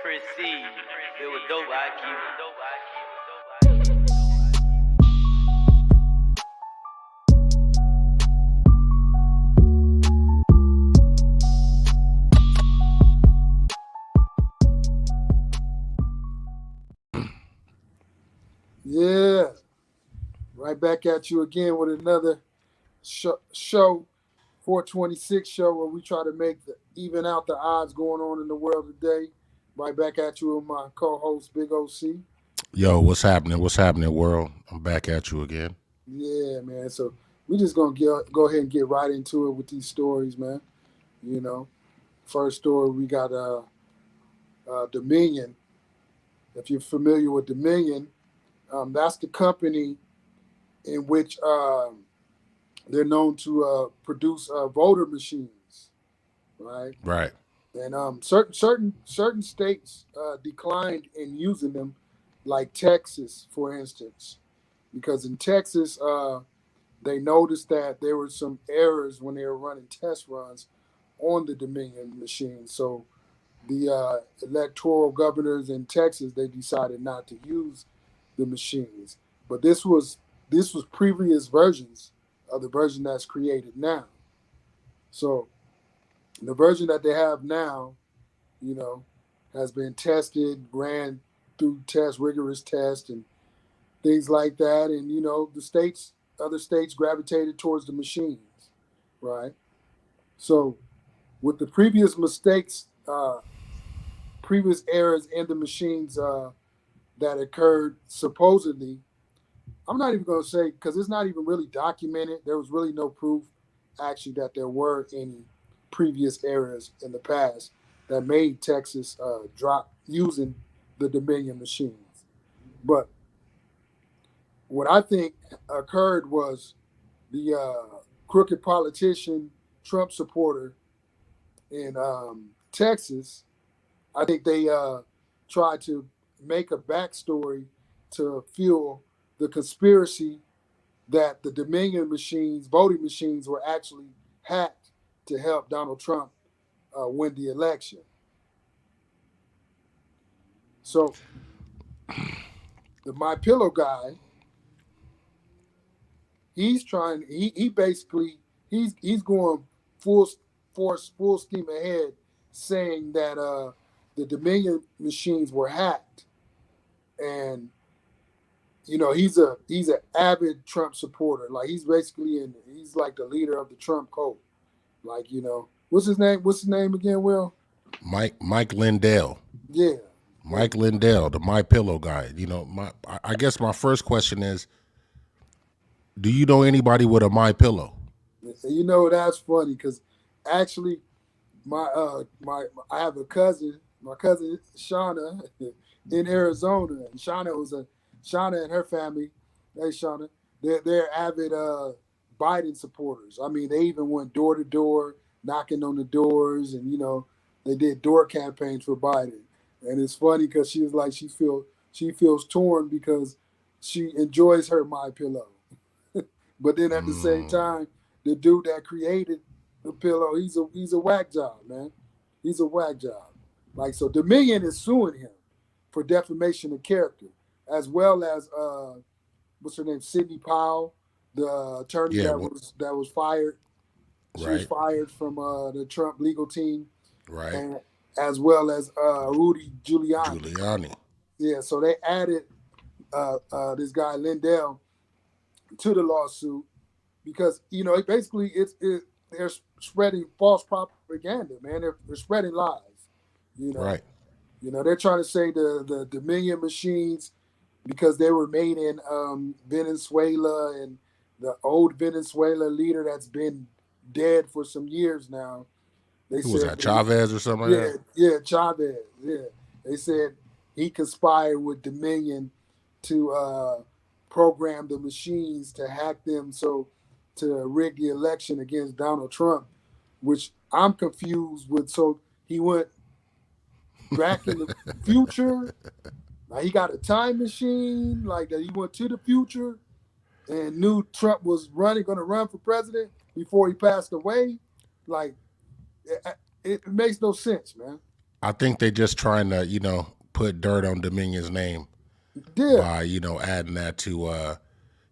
Proceed. It was dope, I keep it. Yeah, right back at you again with another show 426 show where we try to even out the odds going on in the world today. Right back at you with my co-host Big OC. Yo, what's happening? What's happening, world? I'm back at you again. Yeah, man. So we just gonna go ahead and get right into it with these stories, man. You know, first story we got Dominion. If you're familiar with Dominion, that's the company in which they're known to produce voter machines, right? Right. And certain states declined in using them, like Texas, for instance, because in Texas they noticed that there were some errors when they were running test runs on the Dominion machine. So the electoral governors in Texas they decided not to use the machines. But this was previous versions of the version that's created now. So the version that they have now, you know, has been tested, ran through rigorous tests, and things like that. And other states gravitated towards the machines, right? So with the previous mistakes, previous errors in the machines that occurred supposedly, I'm not even going to say because it's not even really documented. There was really no proof actually that there were any previous errors in the past that made Texas drop using the Dominion machines. But what I think occurred was the crooked politician, Trump supporter in Texas. I think they tried to make a backstory to fuel the conspiracy that the Dominion machines, voting machines, were actually hacked to help Donald Trump win the election. So the My Pillow guy, he's trying. He basically he's going full force, full steam ahead, saying that the Dominion machines were hacked, and he's an avid Trump supporter. Like he's like the leader of the Trump cult. Like what's his name? What's his name again? Will? Mike Lindell. Yeah. Mike Lindell, the My Pillow guy. I guess my first question is, do you know anybody with a My Pillow? That's funny because actually my I have a cousin, my cousin Shauna in Arizona, and Shauna and her family. Hey Shauna, they're avid Biden supporters. I mean, they even went door to door, knocking on the doors, and they did door campaigns for Biden. And it's funny because she was like she feels torn because she enjoys her My Pillow, but then at the same time, the dude that created the pillow, he's a whack job, man. He's a whack job. Like so, Dominion is suing him for defamation of character, as well as what's her name, Sidney Powell, the attorney Yeah. that was fired. She was Right. fired from the Trump legal team, Right. and as well as Rudy Giuliani. Giuliani. Yeah, so they added this guy Lindell to the lawsuit because basically they're spreading false propaganda, man. They're spreading lies. You know, Right. they're trying to say the Dominion machines because they were made in Venezuela, and the old Venezuela leader that's been dead for some years now. They Who was said that? Chavez or something like yeah, that? yeah, Chavez. Yeah, they said he conspired with Dominion to program the machines to hack them to rig the election against Donald Trump, which I'm confused with. So he went back in the future. Like he got a time machine, like that he went to the future and knew Trump was going to run for president before he passed away. Like it makes no sense, man. I think they're just trying to, put dirt on Dominion's name Yeah, by, adding that to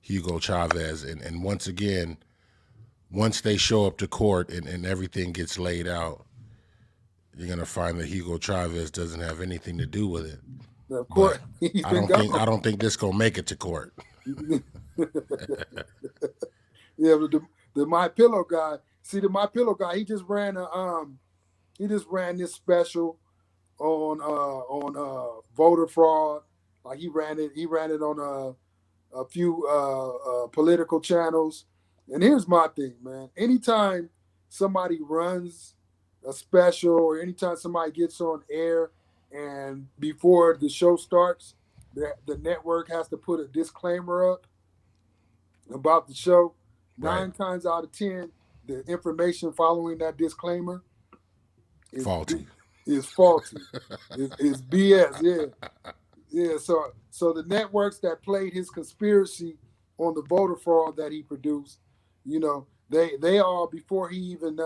Hugo Chavez. And once again, once they show up to court and everything gets laid out, you're gonna find that Hugo Chavez doesn't have anything to do with it. of course But he's I been don't think gone. I don't think this gonna make it to court. Yeah, but the My Pillow guy. See, the My Pillow guy, he just ran this special on voter fraud. Like he ran it on a few political channels. And here's my thing, man. Anytime somebody runs a special or anytime somebody gets on air and before the show starts, the network has to put a disclaimer up about the show. Right. 9 times out of 10, the information following that disclaimer is Faulty. is faulty. Is BS. Yeah, yeah. So the networks that played his conspiracy on the voter fraud that he produced, they are before he even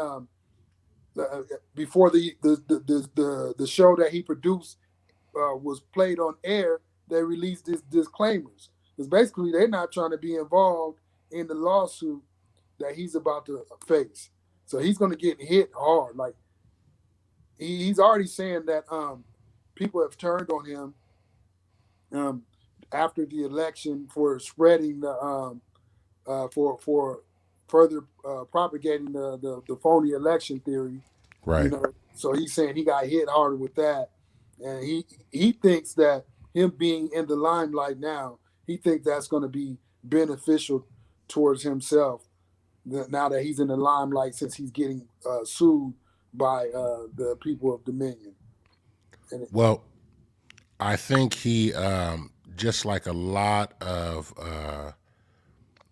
before the show that he produced was played on air, they released this disclaimers because basically they're not trying to be involved in the lawsuit that he's about to face. So he's going to get hit hard. Like he's already saying that people have turned on him um, after the election for spreading the for further propagating the phony election theory. Right. So he's saying he got hit harder with that, and he thinks that him being in the limelight now, he thinks that's going to be beneficial towards himself now that he's in the limelight since he's getting sued by the people of Dominion. And Well, I think he, just like a lot of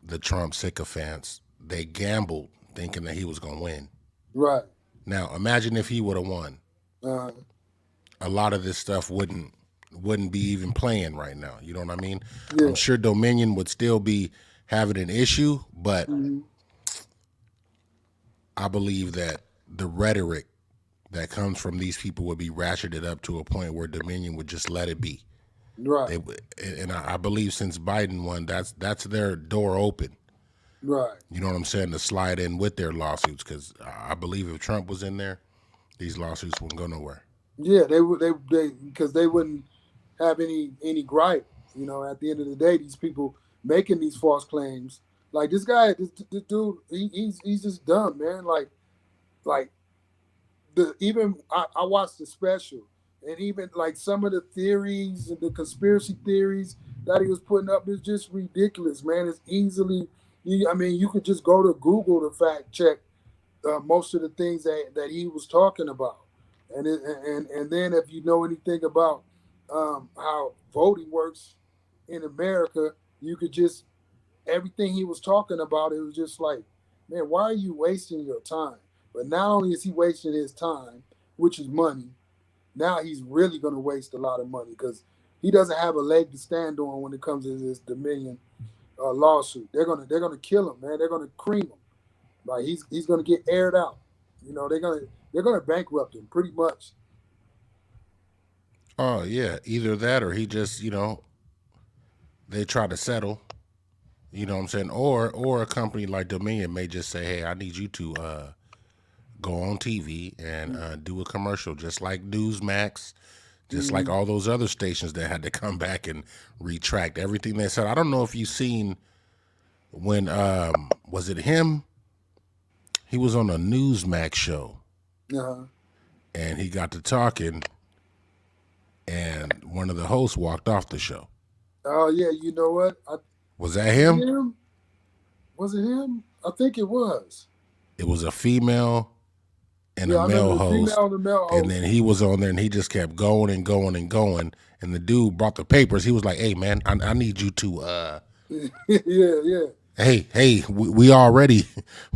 the Trump sycophants, they gambled thinking that he was going to win. right, Now, imagine if he would have won. uh, A lot of this stuff wouldn't be even playing right now. You know what I mean? I'm yeah, sure Dominion would still be having an issue, but hmm I believe that the rhetoric that comes from these people would be ratcheted up to a point where Dominion would just let it be. right, They and I believe since Biden won, that's their door open. right. You know what I'm saying? To slide in with their lawsuits, because I believe if Trump was in there, these lawsuits wouldn't go nowhere. Yeah, they would they because they wouldn't have any gripe. At the end of the day, these people making these false claims, like this guy, this dude, he's just dumb, man. Like the even I watched the special, and even like some of the theories and the conspiracy theories that he was putting up is just ridiculous, man. It's easily, I mean, you could just go to Google to fact check most of the things that he was talking about, and then if you know anything about how voting works in America, you could just everything he was talking about. It was just like, man, why are you wasting your time? But not only is he wasting his time, which is money, now he's really going to waste a lot of money because he doesn't have a leg to stand on when it comes to this Dominion lawsuit. They're gonna kill him, man. They're gonna cream him. Like he's gonna get aired out. They're gonna bankrupt him pretty much. Oh yeah, either that or he just they try to settle. You know what I'm saying? Or a company like Dominion may just say, hey, I need you to go on TV and do a commercial, just like Newsmax, just like Mm-hmm. all those other stations that had to come back and retract everything they said. I don't know if you've seen when was it him? He was on a Newsmax show Uh-huh. and he got to talking, and one of the hosts walked off the show. Oh yeah, you know what? Was that Was it him? him? Was it him? I think it was. It was a female and Yeah, a I remember male the host, female and the male and host. then he was on there and he just kept going and going and going. And the dude brought the papers. He was like, "Hey man, I need you to Yeah, yeah, hey, we already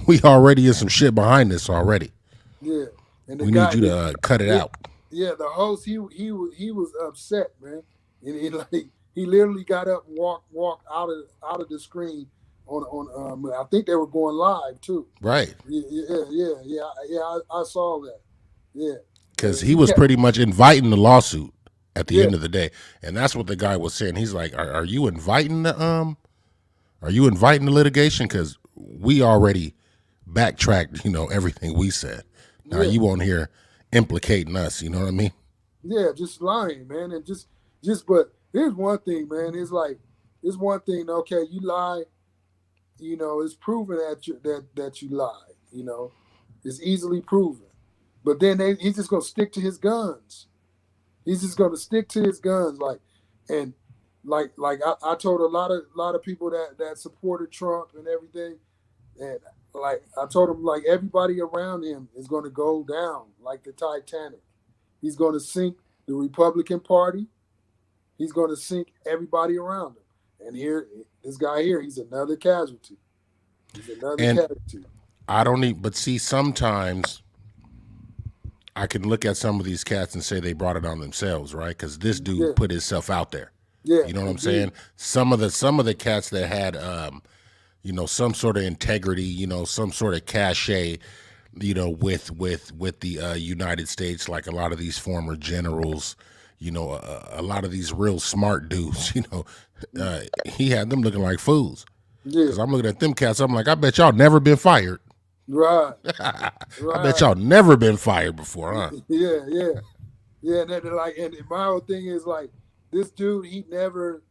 we already in some shit behind this already. yeah. And the We need guy, you to cut it yeah, out." yeah, the host, he was upset, man, and he literally got up and walked out of the screen on. I think they were going live too. Right. Yeah, yeah, yeah, yeah. I saw that. Yeah, because And he he was kept, pretty much inviting the lawsuit at the yeah, end of the day, and that's what the guy was saying. He's like, "Are you inviting the Are you inviting the litigation? Because we already backtracked, everything we said. Now yeah, you won't hear implicating us. You know what I mean? yeah, just lying, man, and but here's one thing, man. It's one thing. Okay, you lie. It's proven that you lie. It's easily proven. But then he's just gonna stick to his guns. He's just gonna stick to his guns, and I told a lot of people that supported Trump and everything, and like I told him, like everybody around him is gonna go down like the Titanic. He's gonna sink the Republican Party. He's gonna sink everybody around him. And here, this guy here, he's another casualty. He's another And casualty. I don't need, but see, sometimes I can look at some of these cats and say they brought it on themselves, right? Because this dude Yeah, put himself out there. yeah, You know what he I'm saying? did. Some of the cats that had some sort of integrity, some sort of cachet, with the United States, like a lot of these former generals, a lot of these real smart dudes, he had them looking like fools. Yeah, Because I'm looking at them cats, I'm like, I bet y'all never been fired. right, I bet right. y'all never been fired before, huh? Yeah, yeah, yeah. And then, and my whole thing is like, this dude, he never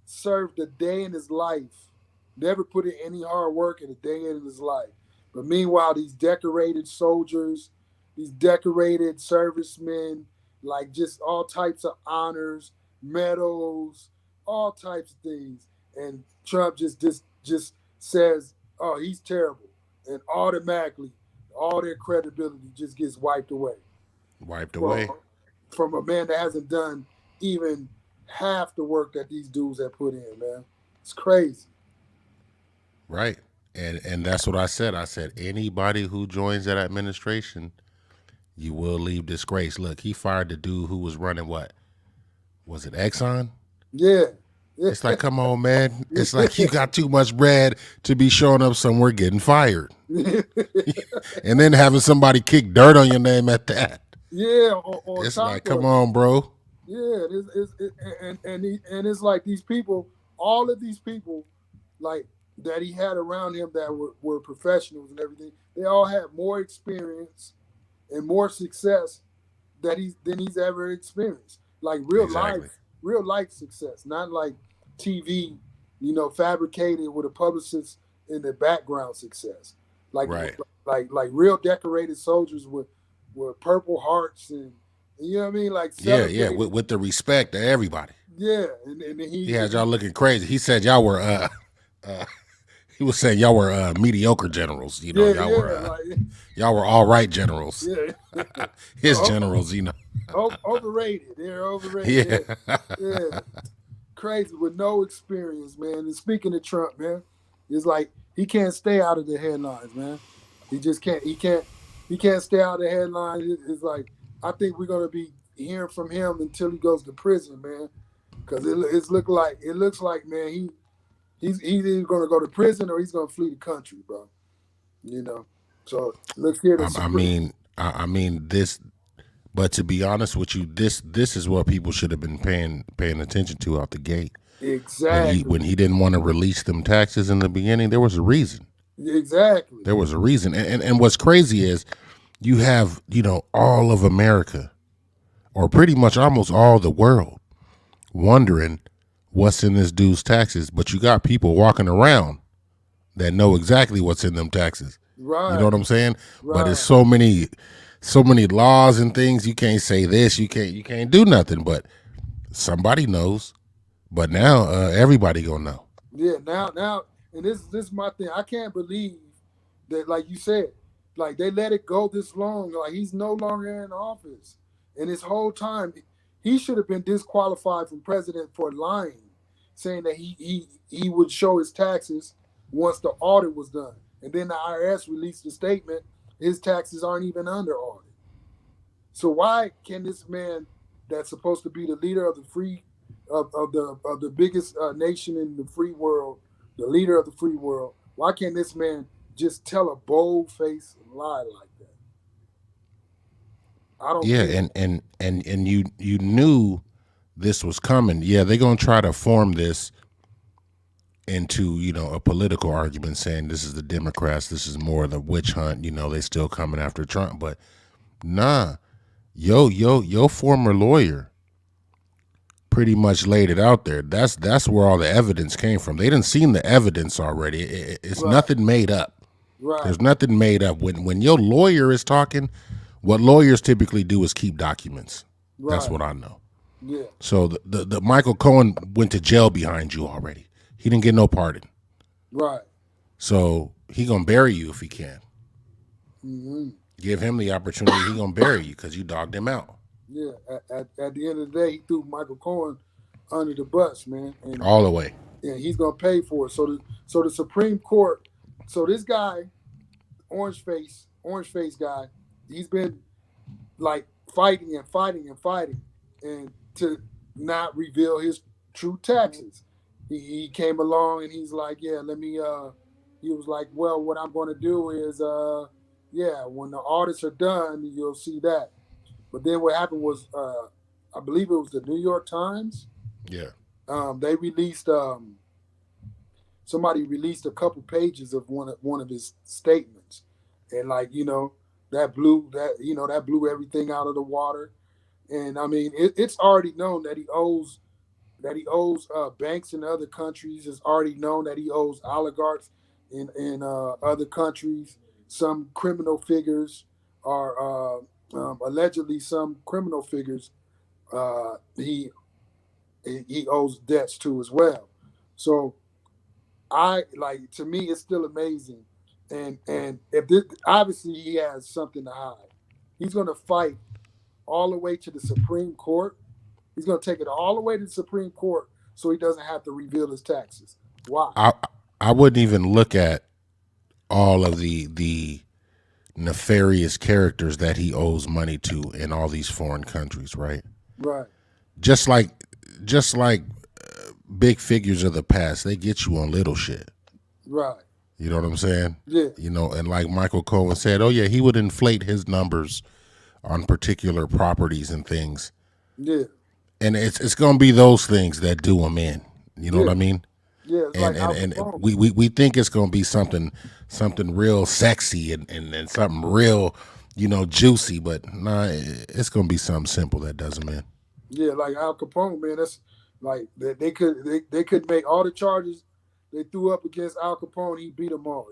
served a day in his life, never put in any hard work in a day in his life. But meanwhile, these decorated soldiers, these decorated servicemen, like just all types of honors, medals, all types of things. And Trump just says, "Oh, he's terrible," and automatically, all their credibility just gets wiped away Wiped from away. from a man that hasn't done even half the work that these dudes have put in, man. It's crazy. Right. And that's what I said. I said anybody who joins that administration, you will leave disgrace. Look, he fired the dude who was running what? Was it Exxon? Yeah. Yeah. It's like, come on, man. It's like you got too much bread to be showing up somewhere getting fired. And then having somebody kick dirt on your name at that. Yeah, on It's like, top come of it. on, bro. Yeah, and it's like these people, all of these people, like that he had around him that were professionals and everything. They all had more experience and more success than he's ever experienced. Like Exactly. real life success, not like TV, fabricated with a publicist in the background success. Like Right. like real decorated soldiers with purple hearts and you know what I mean, like Yeah, yeah. celebrated. With the respect of everybody. Yeah, and then He had y'all looking crazy. He said y'all were uh he was saying y'all were mediocre generals. yeah, Y'all yeah, were like y'all were all right generals. yeah, His generals. overrated. They're Yeah. overrated. Yeah, yeah, crazy with no experience, man. And speaking of Trump, man, it's like he can't stay out of the headlines, man. He just can't. He can't stay out of the headlines. It's like I think we're gonna be hearing from him until he goes to prison, man. Because it looks like, man, he's either gonna go to prison or he's gonna flee the country, bro. You know. So let's hear the I Supreme. mean, I mean this. But to be honest with you, this is what people should have been paying attention to out the gate. When he Exactly. when he didn't want to release them taxes in the beginning, there was a reason. Exactly. There was a reason. And what's crazy is you have all of America, or pretty much almost all the world, wondering what's in this dude's taxes. But you got people walking around that know exactly what's in them taxes. You know Right. what I'm saying? But it's Right. so many laws and things. You can't say this. You can't do nothing. But somebody knows. But now everybody gonna know. Yeah. Now, and this is my thing. I can't believe that, like you said, like they let it go this long. Like he's no longer in office, and this whole time he should have been disqualified from president for lying, saying that he would show his taxes once the audit was done, and then the IRS released a statement his taxes aren't even under audit. So why can this man that's supposed to be the leader of the free of the biggest nation in the free world, the leader of the free world, why can't this man just tell a bold faced lie like that? I don't Yeah, care. and you knew this was coming. Yeah, they're gonna try to form this into, a political argument, saying this is the Democrats, this is more of the witch hunt. They still coming after Trump, but nah, your former lawyer pretty much laid it out there. That's where all the evidence came from. They didn't seen the evidence already. It's Right, nothing made up. right, There's nothing made up. When your lawyer is talking, what lawyers typically do is keep documents. That's right. what I know. Yeah, So the Michael Cohen went to jail behind you already. He didn't get no pardon. right. So he gonna bury you if he can. Hmm. Give him the opportunity. He gonna bury you because you dogged him out Yeah. At the end of the day, he threw Michael Cohen under the bus, man, and all the way. he's gonna pay for it. So the Supreme Court. So this guy, orange face guy, he's been like fighting and fighting and fighting, and to not reveal his true taxes. He came along and he's like, yeah, let me. He was like, well, what I'm going to do is, yeah, when the audits are done, you'll see that. But then what happened was, I believe it was the New York Times. Yeah. They released somebody released a couple pages of one of his statements, and like that blew everything out of the water. And I mean, it's already known that he owes banks in other countries. It's already known that he owes oligarchs in other countries. Some criminal figures are allegedly some criminal figures he owes debts to as well. So I like to me it's still amazing. And if this, obviously he has something to hide. He's going to fight all the way to the Supreme Court. He's going to take it all the way to the Supreme Court so he doesn't have to reveal his taxes. Why? I wouldn't even look at all of the nefarious characters that he owes money to in all these foreign countries, right? Right. Just like just like big figures of the past, they get you on little shit. Right. You know what I'm saying? Yeah. And like Michael Cohen said, oh yeah, he would inflate his numbers on particular properties and things. Yeah. And it's gonna be those things that do him in. You know Yeah. what I mean? Yeah. It's And like and, Al and Capone. we think it's gonna be something real sexy and something real, juicy, but nah, it's gonna be something simple that does him in. Yeah, like Al Capone, man. That's like they could make all the charges they threw up against Al Capone. He beat them all.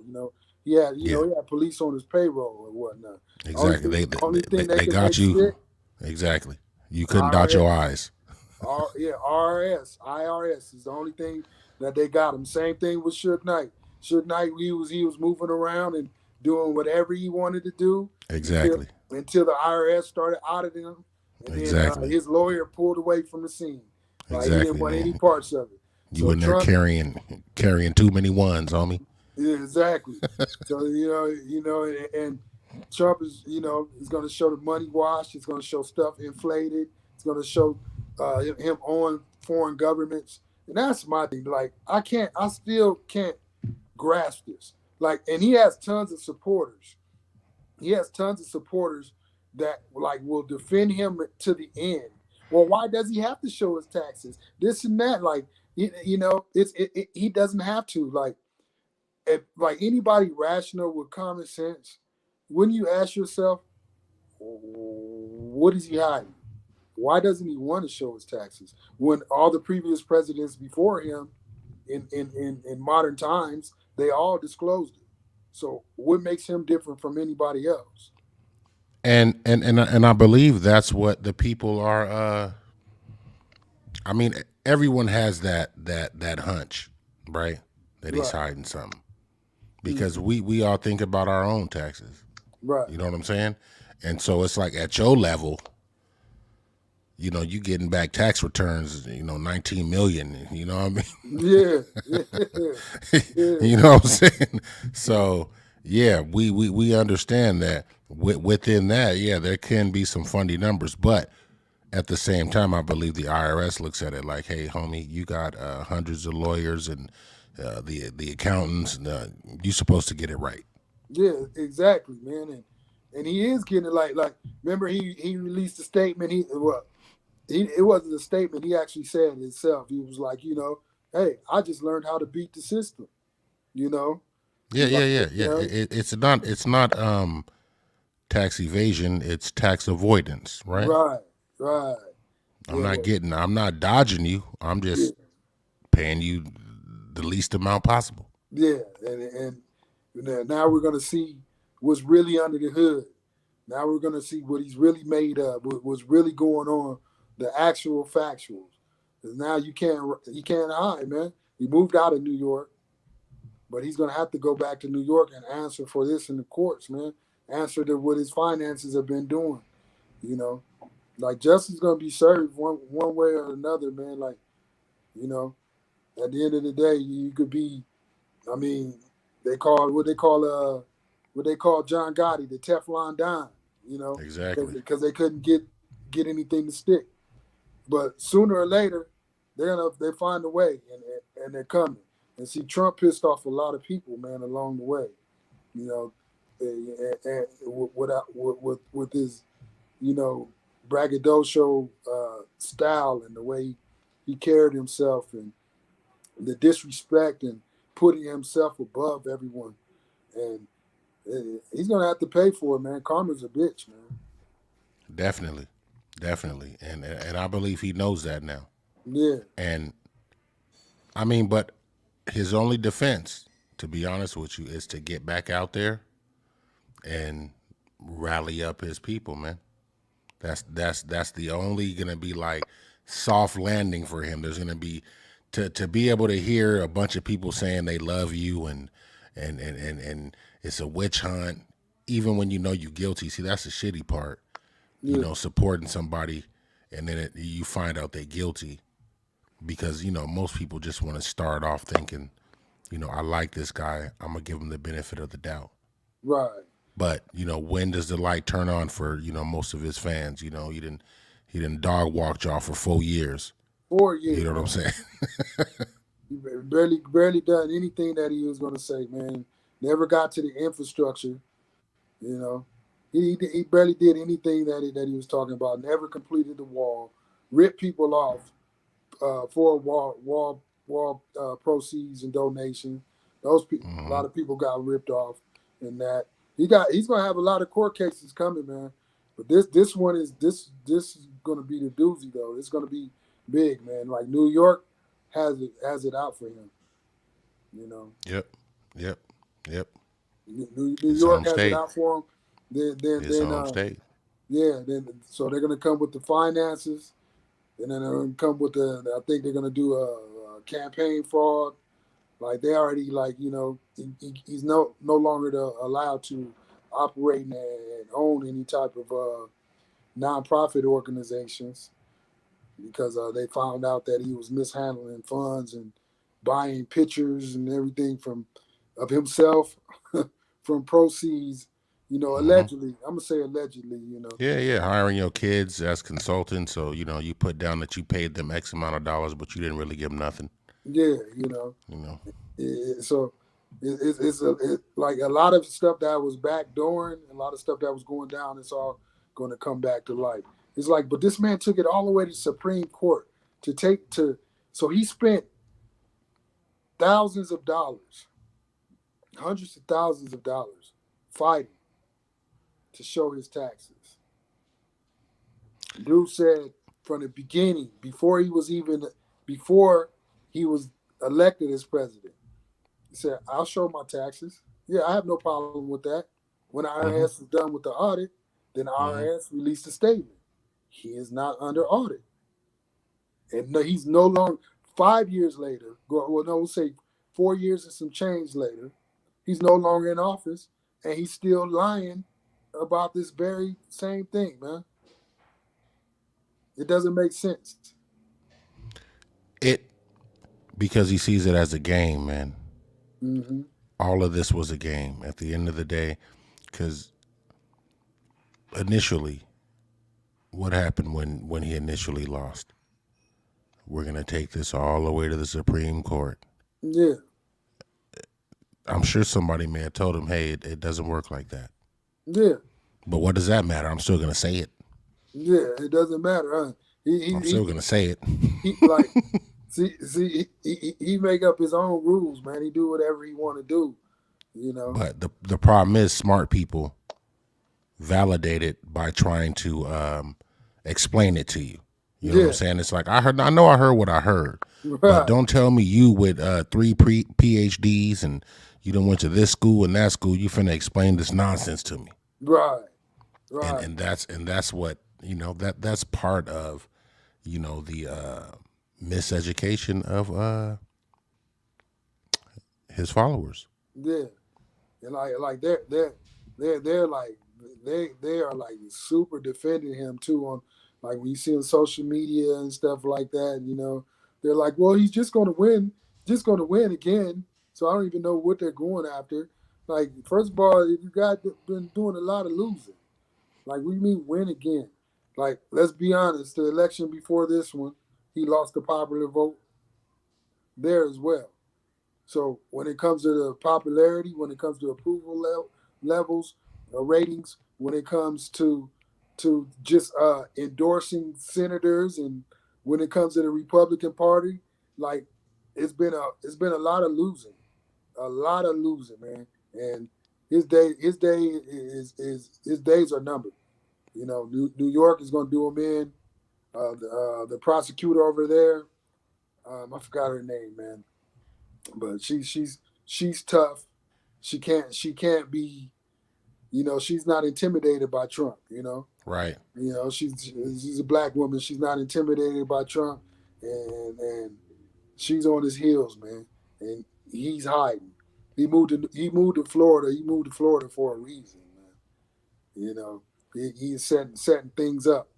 Yeah, He had police on his payroll and whatnot. Only exactly. thing, They only thing they they could got make you stick, exactly. You couldn't dot IRS. your eyes. IRS is the only thing that they got him. Same thing with Suge Knight. Suge Knight, he was moving around and doing whatever he wanted to do until Exactly. until the IRS started auditing him, and then Exactly. his lawyer pulled away from the scene. Like he didn't Exactly, want any man. parts of it. You So in there Trump, carrying too many ones, homie. yeah, exactly. So and Trump is going to show the money wash. It's going to show stuff inflated. It's going to show him on foreign governments, and that's my thing. Like I still can't grasp this. Like, and he has tons of supporters. He has tons of supporters that like will defend him to the end. Well, why does he have to show his taxes? This and that. Like, he doesn't have to. Like, if like anybody rational with common sense, wouldn't you ask yourself, what is he hiding? Why doesn't he want to show his taxes when all the previous presidents before him in modern times they all disclosed it? So what makes him different from anybody else? And I believe that's what the people are. I mean, everyone has that hunch, right? That he's Right. hiding something because Mhm. we all think about our own taxes. Right. You know what I'm saying? And so it's like at your level, you getting back tax returns, 19 million. You know what I mean? Yeah. Yeah. You know what I'm saying? So yeah, we understand that within that, yeah, there can be some funny numbers, but at the same time, I believe the IRS looks at it like, hey, homie, you got hundreds of lawyers and the accountants. You're supposed to get it right. Yeah, exactly, man. and he is getting it. Like remember he released a statement. It wasn't a statement. He actually said it himself. He was like, hey, I just learned how to beat the system. You know, Yeah, he like, yeah, yeah, yeah. yeah, It's not tax evasion. It's tax avoidance, right? right, right, I'm yeah, not getting. I'm not dodging you. I'm yeah, just paying you the least amount possible. yeah, and now we're gonna see what's really under the hood. Now we're gonna see what he's really made of, what's really going on, the actual factuals. 'Cause now you can't hide, man. He moved out of New York, but he's gonna have to go back to New York and answer for this in the courts, man. Answer to what his finances have been doing. You know, like justice is gonna be served one way or another, man. Like you know, at the end of the day, you could be. I mean, they call what they call John Gotti the Teflon Don. You know, Exactly. because they couldn't get anything to stick. But sooner or later, they find a way, and they're coming. And see, Trump pissed off a lot of people, man, along the way. You know, and with his you know braggadocio style and the way he carried himself and the disrespect and putting himself above everyone. And he's gonna have to pay for it, man. Karma's a bitch, man. Definitely, definitely, and I believe he knows that now. Yeah, And I mean, but his only defense, to be honest with you, is to get back out there and rally up his people, man. That's the only gonna be like soft landing for him. There's gonna be to be able to hear a bunch of people saying they love you and it's a witch hunt, even when you know you're guilty. See, that's the shitty part. yeah, Supporting somebody and then you find out they're guilty because most people just want to start off thinking, I like this guy. I'm gonna give him the benefit of the doubt. right. But when does the light turn on for most of his fans? He didn't dog walk y'all for 4 years. 4 years, You know what I'm man. saying? He barely done anything that he was gonna say, man. Never got to the infrastructure, you know. He barely did anything that he was talking about. Never completed the wall. Ripped people off for wall proceeds and donations. A Hmm. lot of people got ripped off, and that he's gonna have a lot of court cases coming, man. But this is gonna be the doozy though. It's gonna be big, man. Like New York has it out for him, you know. Yep. Yep. Yep. New His York home has it state. out for him. His Then home state. yeah, then so they're gonna come with the finances, and then they're gonna come with I think they're gonna do a campaign fraud. Like they already he's no longer allowed to operate and own any type of nonprofit organizations because they found out that he was mishandling funds and buying pictures and everything from of himself from proceeds. Hmm. Allegedly. I'm gonna say allegedly. Yeah, yeah. Hiring your kids as consultants, so you put down that you paid them X amount of dollars, but you didn't really give them nothing. Yeah, You know. so like a lot of stuff that was backdooring, a lot of stuff that was going down. It's all going to come back to light. It's like, but this man took it all the way to Supreme Court to take to. So he spent thousands of dollars, hundreds of thousands of dollars, fighting to show his taxes. Dude said from the beginning, before he was elected as president, he said, "I'll show my taxes. Yeah, I have no problem with that." When the Hmm. IRS was done with the audit, then the Hmm. IRS released a statement. He is not under audit. And no, he's no longer, 5 years later, well, no, we'll say 4 years and some change later, he's no longer in office and he's still lying about this very same thing, man. It doesn't make sense. It because he sees it as a game, man. Mm-hmm. All of this was a game at the end of the day. Because initially, what happened when he initially lost? We're gonna take this all the way to the Supreme Court. Yeah, I'm sure somebody may have told him, "Hey, it doesn't work like that." yeah, But what does that matter? I'm still gonna say it. Yeah, it doesn't matter, huh? He he I'm he, still gonna say it. he like he make up his own rules, man. He do whatever he want to do, you know. But the problem is smart people validate it by trying to explain it to you. You know what I'm Yeah, saying? It's like I know I heard what I heard, but right, don't tell me you with three PhDs and you done went to this school and that school. You finna explain this nonsense to me, right, and right. that's what that's part of the miseducation of his followers. Yeah, and like they're like they are like super defending him too on like when you see on social media and stuff like that. You know, they're like, well, he's just gonna win again. So I don't even know what they're going after. Like, first of all, you got been doing a lot of losing. Like, what do you mean win again? Like, let's be honest. The election before this one, he lost the popular vote there as well. So when it comes to the popularity, when it comes to approval levels, ratings, when it comes to just endorsing senators, and when it comes to the Republican Party, like it's been a lot of losing, man. And his day is his days are numbered. You know, New York is going to do him in. The prosecutor over there, I forgot her name, man, but she's tough. She can't be, she's not intimidated by Trump. Right, She's a black woman. She's not intimidated by Trump, and she's on his heels, man. And he's hiding. He moved to Florida. He moved to Florida for a reason, man. He's setting things up,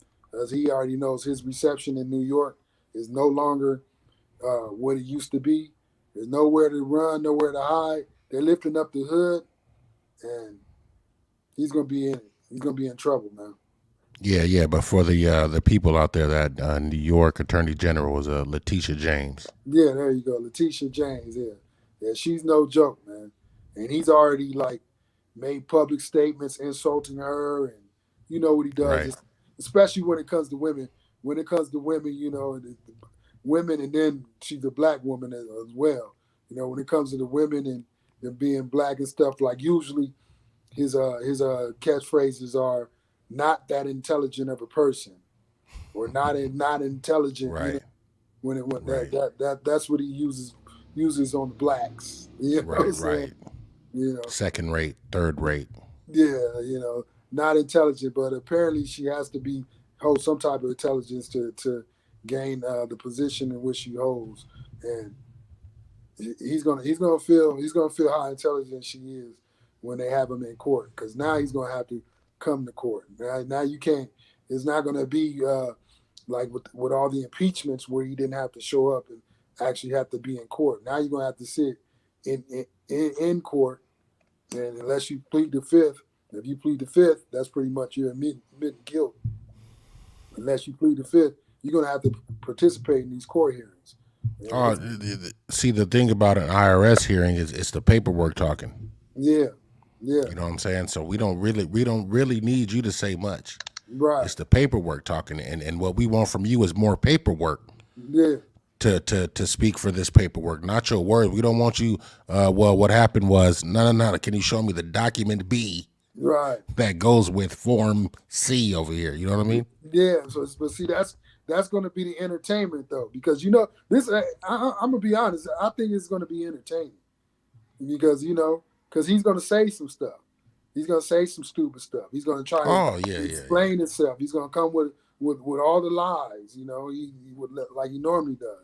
as he already knows his reception in New York is no longer what it used to be. There's nowhere to run, nowhere to hide. They're lifting up the hood, and he's gonna be in it. He's gonna be in trouble, man. yeah. But for the people out there, that New York Attorney General was Letitia James. Yeah, there you go, Letitia James. Yeah, yeah, she's no joke, man. And he's already like made public statements insulting her, and you know what he does, Right, especially when it comes to women. When it comes to women, the women, and then she's a black woman as well. When it comes to the women and them being black and stuff, like usually his catchphrases are not that intelligent of a person, or not intelligent. right, When right, that's what he uses on the blacks. You know what I'm right, saying? right. You know, Second rate, third rate. yeah, not intelligent, but apparently she has to be hold some type of intelligence to gain the position in which she holds, and he's gonna feel how intelligent she is when they have him in court, because now he's gonna have to come to court. Now you can't. It's not gonna be like with all the impeachments where he didn't have to show up and actually have to be in court. Now you're gonna have to sit in court, and unless you plead the fifth, if you plead the fifth, that's pretty much your admitting guilt. Unless you plead the fifth, you're gonna have to participate in these court hearings. And Oh, see, the thing about an IRS hearing is it's the paperwork talking. yeah, yeah, You know what I'm saying? So we don't really need you to say much. right, It's the paperwork talking, and what we want from you is more paperwork yeah, to speak for this paperwork, not your words. We don't want you. Well, what happened was no. Can you show me the document B right. that goes with Form C over here? You know what I mean? Yeah, so but see, that's going to be the entertainment though, because this. I'm gonna be honest. I think it's going to be entertaining because because he's going to say some stuff. He's going to say some stupid stuff. He's going to try to Oh yeah. explain himself. He's going to come with all the lies. He would like he normally does.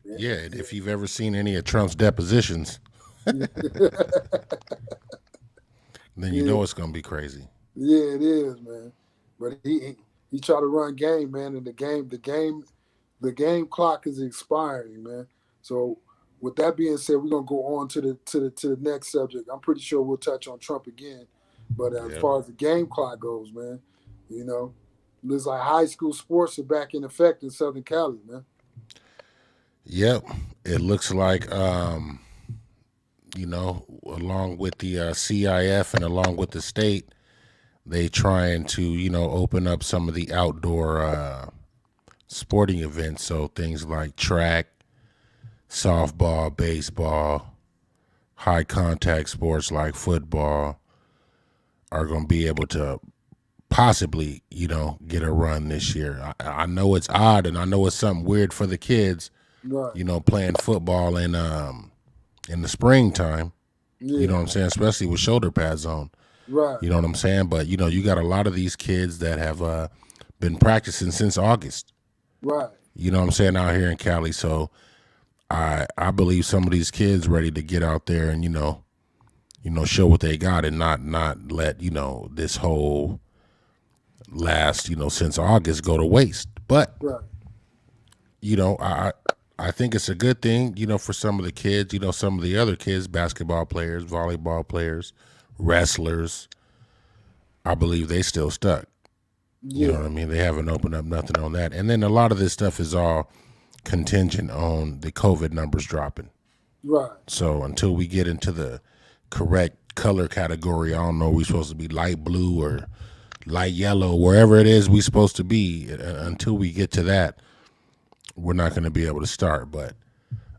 Yeah, if you've ever seen any of Trump's depositions, Yeah, then you yeah, know it's gonna be crazy. yeah, it is, man. But he try to run game, man, and the game clock is expiring, man. So with that being said, we're gonna go on to the next subject. I'm pretty sure we'll touch on Trump again, but as Yep. far as the game clock goes, man, you know, looks like high school sports are back in effect in Southern Cali, man. Yep. It looks like along with the CIF and along with the state, they trying to open up some of the outdoor sporting events. So things like track, softball, baseball, high contact sports like football are going to be able to possibly, get a run this year. I know it's odd and I know it's something weird for the kids, Right. playing football in the springtime. You know Yeah. what I'm saying? Especially with shoulder pads on. Right. You know what I'm saying? But you got a lot of these kids that have been practicing since August. Right. You know what I'm saying, out here in Cali. So I believe some of these kids ready to get out there and show what they got and not let this whole last since August go to waste. But Right. I think it's a good thing for some of the kids. Some of the other kids, basketball players, volleyball players, wrestlers. I believe they still stuck. You know Yeah. what I mean? They haven't opened up nothing on that. And then a lot of this stuff is all contingent on the COVID numbers dropping. Right. So until we get into the correct color category, I don't know, we're supposed to be light blue or light yellow, wherever it is we're supposed to be. Until we get to that, we're not going to be able to start. But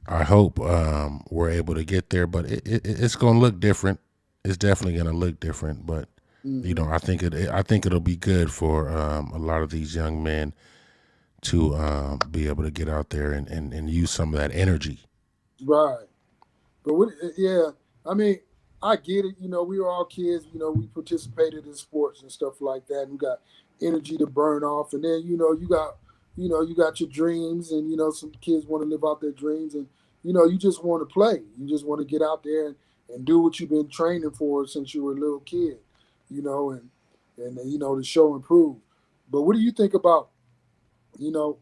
I hope we're able to get there. But it's going to look different. It's definitely going to look different. But Hmm. I think it'll be good for a lot of these young men to be able to get out there and use some of that energy. Right. But what? Yeah. I mean, I get it. We were all kids. We participated in sports and stuff like that. And we got energy to burn off, and then you got your dreams, and some kids want to live out their dreams, and you just want to play. You just want to get out there and do what you've been training for since you were a little kid. And to show and prove. But what do you think about you know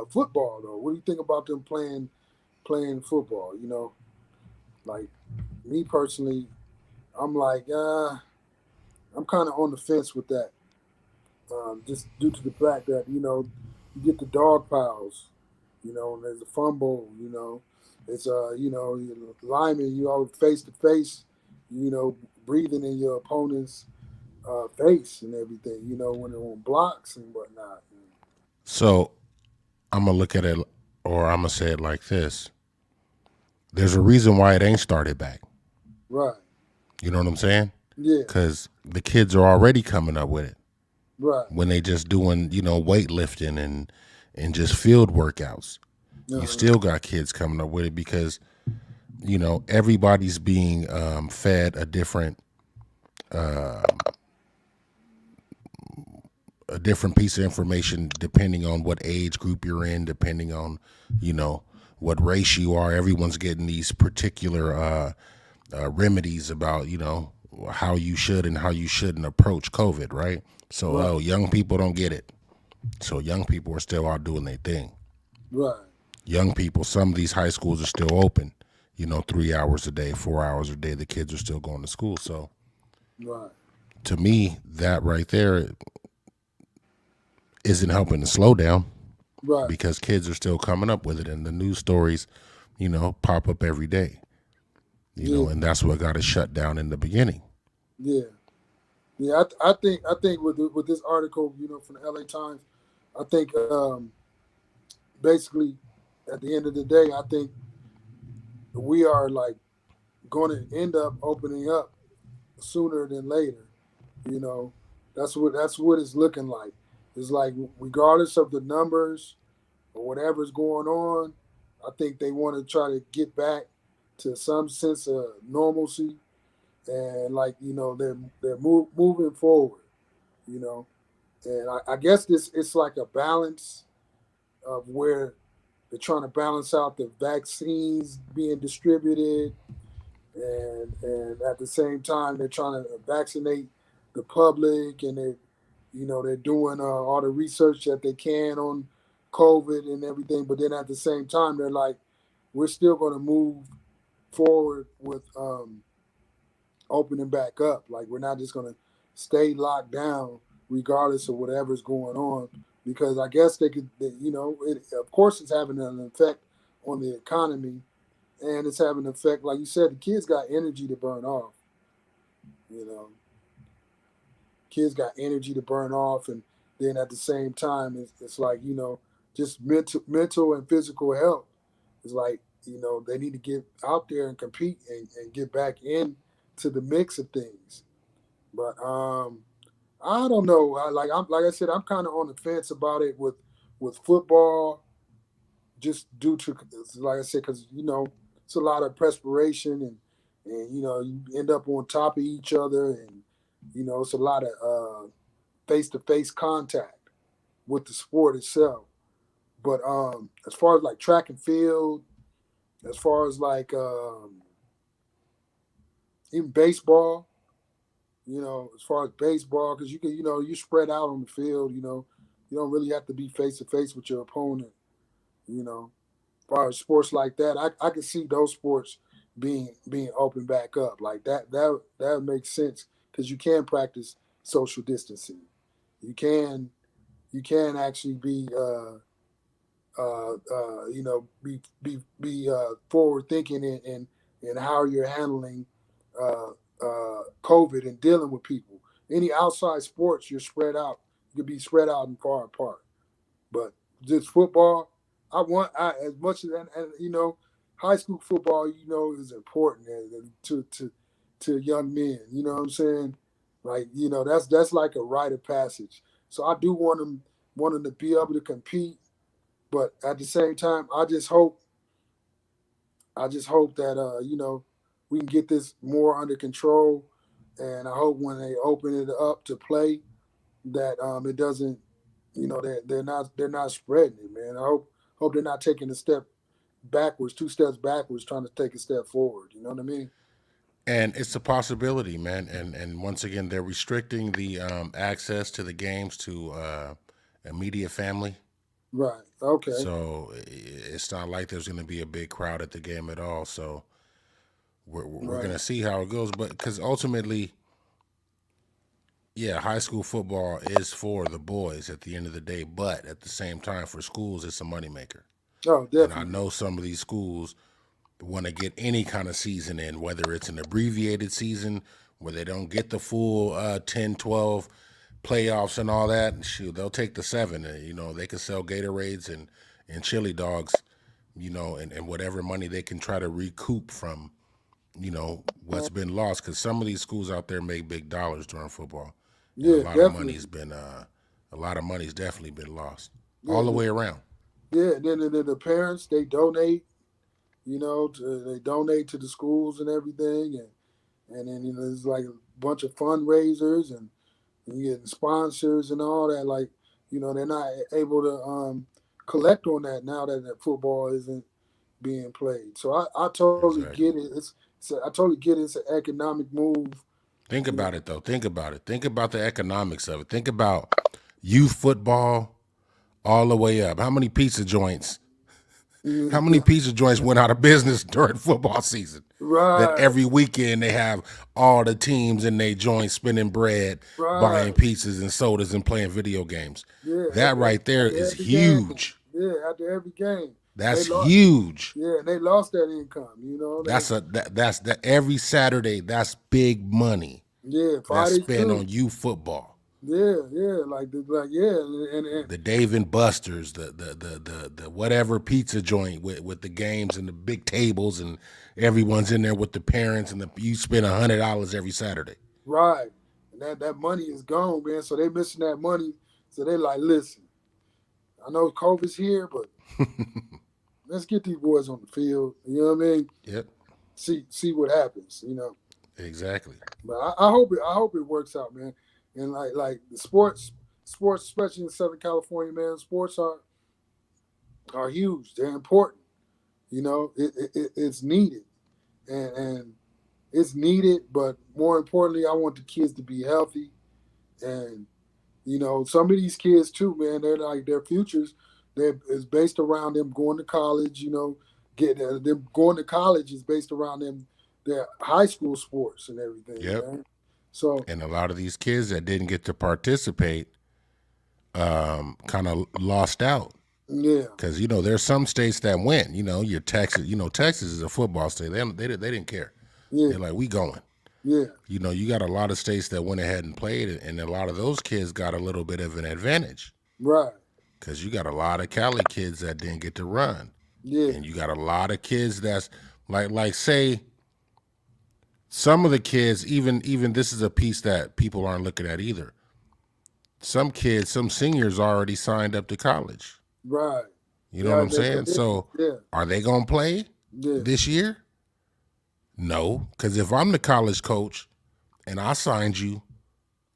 football though? What do you think about them playing football? Like me personally, I'm like, I'm kind of on the fence with that, just due to the fact that you get the dog piles, and there's a fumble, it's lineman, all face to face, you know, breathing in your opponent's face and everything, when they're on blocks and whatnot. So I'm gonna look at it, or I'm gonna say it like this: there's a reason why it ain't started back. Right. You know what I'm saying? Yeah. Because the kids are already coming up with it Right. when they just doing weightlifting and just field workouts. You Uh-huh. still got kids coming up with it because everybody's being fed a different piece of information depending on what age group you're in, depending on you know what race you are. Everyone's getting these particular remedies about how you should and how you shouldn't approach COVID, right? So, Right. young people don't get it. So young people are still out doing their thing. Right. Young people, some of these high schools are still open. 3 hours a day, 4 hours a day. The kids are still going to school. So Right. to me, that right there isn't helping to slow down Right. because kids are still coming up with it, and the news stories, pop up every day. Yeah. And that's what got it shut down in the beginning. Yeah. Yeah. I think with this article, from the LA Times, I think basically at the end of the day, I think we are like going to end up opening up sooner than later. You know, that's what it's looking like. It's like regardless of the numbers or whatever's going on, I think they want to try to get back to some sense of normalcy, and like they're moving forward. You know, and I guess this it's like a balance of where they're trying to balance out the vaccines being distributed, and at the same time they're trying to vaccinate the public, and they're doing all the research that they can on COVID and everything. But then at the same time, they're like, we're still going to move forward with opening back up. Like we're not just going to stay locked down regardless of whatever's going on, because I guess of course, it's having an effect on the economy, and it's having an effect, like you said, the kids got energy to burn off. You know, kids got energy to burn off, and then at the same time, it's like just mental and physical health. It's like they need to get out there and compete and get back in to the mix of things. But I don't know. I'm like I said, I'm kind of on the fence about it with football, just due to, like I said, because it's a lot of perspiration, and you end up on top of each other, and it's a lot of face to face contact with the sport itself. But as far as like track and field, as far as like even baseball, as far as baseball, because you can, you spread out on the field, you don't really have to be face to face with your opponent, you know. As far as sports like that, I can see those sports being opened back up like that. That makes sense because you can practice social distancing. You can actually be forward thinking in how you're handling COVID and dealing with people. Any outside sports, you're spread out. You could be spread out and far apart. But just football, as much as and high school football, is important to young men. You know what I'm saying? Like that's like a rite of passage. So I do want them to be able to compete, but at the same time, I just hope that we can get this more under control, and I hope when they open it up to play that it doesn't, they're not spreading it, man. I hope they're not taking a step backwards, two steps backwards, trying to take a step forward. You know what I mean? And it's a possibility, man. And once again, they're restricting the access to the games to immediate family. Right. Okay. So it's not like there's going to be a big crowd at the game at all. So we're going Right. to see how it goes. But because ultimately, yeah, high school football is for the boys at the end of the day. But at the same time, for schools, it's a moneymaker. Oh, And I definitely. know some of these schools want to get any kind of season in, whether it's an abbreviated season where they don't get the full 10, 12 playoffs and all that. Shoot, they'll take the 7. And, they can sell Gatorades and chili dogs, and whatever money they can try to recoup from, what's been lost. Because some of these schools out there make big dollars during football. And Yeah, definitely. a lot of money's definitely been lost Yeah, all the way around. yeah. And then the parents, they donate. They donate to the schools and everything, and then there's like a bunch of fundraisers, and you get sponsors and all that. Like they're not able to collect on that now that football isn't being played. So I totally get Exactly. it. I totally get it. It's an economic move. Think You know, about it though. Think about it. Think about the economics of it. Think about youth football all the way up. How many pizza joints went out of business during football season? That right, every weekend they have all the teams in their joints spending bread, buying right. pizzas and sodas and playing video games. Yeah, That right there after is every game. huge. Yeah, after every game, they That's lost. huge. Yeah, and they lost that income. That's that every Saturday. That's big money. Yeah, That's Fridays spent too. on youth football. Yeah, yeah, yeah, and The Dave and Buster's, the whatever pizza joint with the games and the big tables and everyone's in there with the parents and you spend $100 every Saturday. right, and that money is gone, man. So they missing that money. So they like, listen, I know COVID's here, but let's get these boys on the field. You know what I mean? Yep, See what happens. exactly. But I hope it works out, man. And like the sports, especially in Southern California, man, sports are huge. They're important. It's needed, and it's needed. But more importantly, I want the kids to be healthy, and some of these kids too, man. They're like their futures. Is based around them going to college. Get them going to college is based around them their high school sports and everything, Yep. man. So And a lot of these kids that didn't get to participate kind of lost out yeah, because there's some states that went. Your Texas. Texas is a football state. They didn't care. yeah, They're like, we going. Yeah. You know, you got a lot of states that went ahead and played it, and a lot of those kids got a little bit of an advantage Right. because you got a lot of Cali kids that didn't get to run, Yeah. and you got a lot of kids that's like say some of the kids, even this is a piece that people aren't looking at either. Some kids, some seniors already signed up to college. Right. You know what Yeah. I'm They saying? committed. So Yeah. are they gonna play Yeah. this year? No, because if I'm the college coach and I signed you,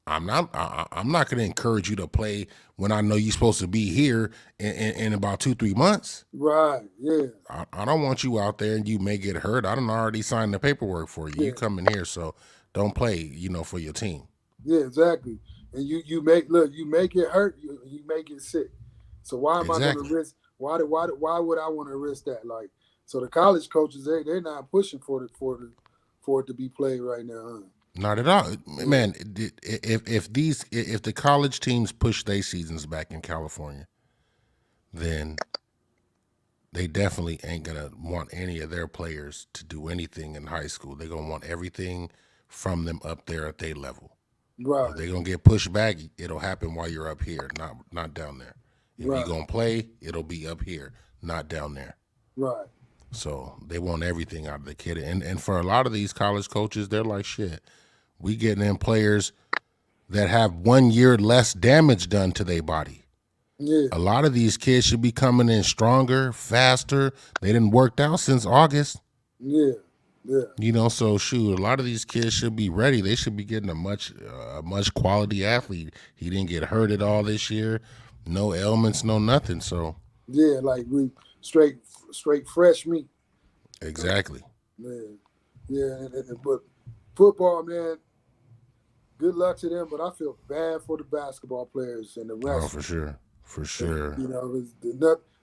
I'm not. I'm not going to encourage you to play when I know you're supposed to be here in about 2-3 months. Right. Yeah. I don't want you out there and you may get hurt. I done already signed the paperwork for you. You Yeah. come in here, so don't play. You know, for your team. Yeah. Exactly. And you may get hurt. You may get sick. So why am I going Exactly. to risk? Why would I want to risk that? Like, so the college coaches, they're not pushing for it to be played right now. Huh? Not at all, man. If the college teams push their seasons back in California, then they definitely ain't gonna want any of their players to do anything in high school. They're gonna want everything from them up there at their level. Right. If they're gonna get pushed back, it'll happen while you're up here, not down there. If you're Right. gonna play, it'll be up here, not down there. Right. So they want everything out of the kid. And for a lot of these college coaches, they're like, shit, we getting in players that have 1 year less damage done to their body. Yeah. A lot of these kids should be coming in stronger, faster. They didn't worked out since August. Yeah. Yeah. You know, so shoot, a lot of these kids should be ready. They should be getting a much quality athlete. He didn't get hurt at all this year. No ailments, no nothing. So Yeah. Like we straight fresh meat. exactly. Man. Yeah. But football, man. Good luck to them, but I feel bad for the basketball players and the Oh, rest. for sure. For sure. You know,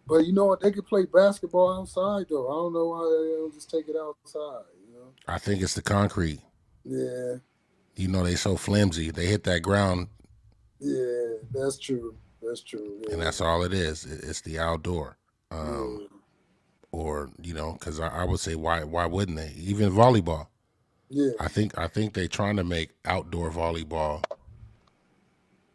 but you know what? They could play basketball outside though. I don't know why they don't just take it outside. You know? I think it's the concrete. Yeah. You know, they so flimsy. They hit that ground, Yeah. That's true. That's true. Yeah. and that's all it is. It's the outdoor. Yeah. Or, you know, because I would say why wouldn't they? Even volleyball. Yeah. I think they're trying to make outdoor volleyball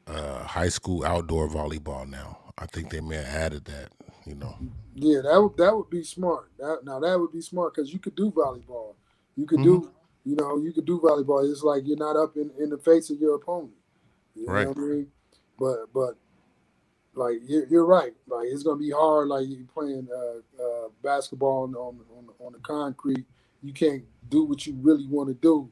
high school outdoor volleyball now. I think they may have added that, you know. Yeah, that would be smart. That would be smart because you could do volleyball. You could do, you could do volleyball. It's like you're not up in the face of your opponent. You know Right. what I mean? But like you're right. Like it's gonna be hard. Like you playing basketball on the concrete. You can't do what you really want to do.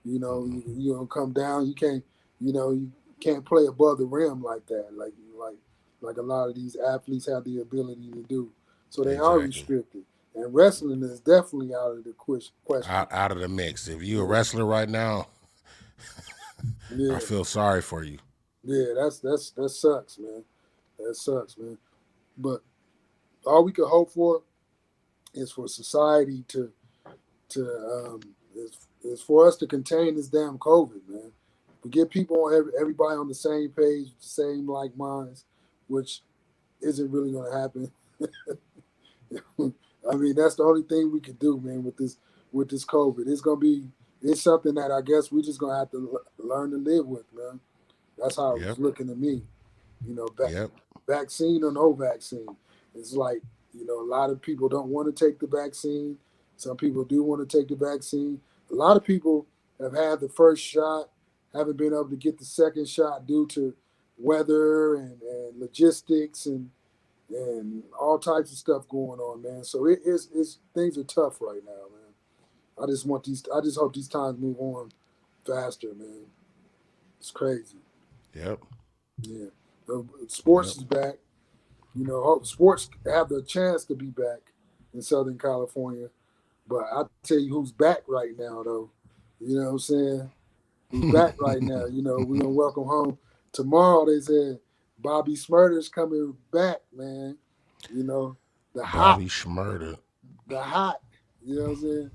You know, you don't come down. You can't. You can't play above the rim like that. Like a lot of these athletes have the ability to do. So they are Exactly. restricted. And wrestling is definitely out of the question. Out of the mix. If you're a wrestler right now, Yeah, I feel sorry for you. yeah, that sucks, man. That sucks, man. But all we could hope for is for society is for us to contain this damn COVID, man. We get people everybody on the same page, the same like minds, which isn't really going to happen. I mean, that's the only thing we could do, man, with this COVID. It's something that I guess we're just gonna have to learn to live with, man. That's how Yep. it's looking to me. Yep. Vaccine or no vaccine. It's like, a lot of people don't want to take the vaccine. Some people do want to take the vaccine. A lot of people have had the first shot, haven't been able to get the second shot due to weather and logistics and all types of stuff going on, man. So it's things are tough right now, man. I just hope these times move on faster, man. It's crazy. Yep. Yeah. Sports is back. Sports have the chance to be back in Southern California. But I'll tell you who's back right now, though. You know what I'm saying? Who's back right now? We're going to welcome home. Tomorrow, they said, Bobby SCHMURDA's coming back, man. The hot. Bobby SCHMURDA. The hot. You know what I'm saying?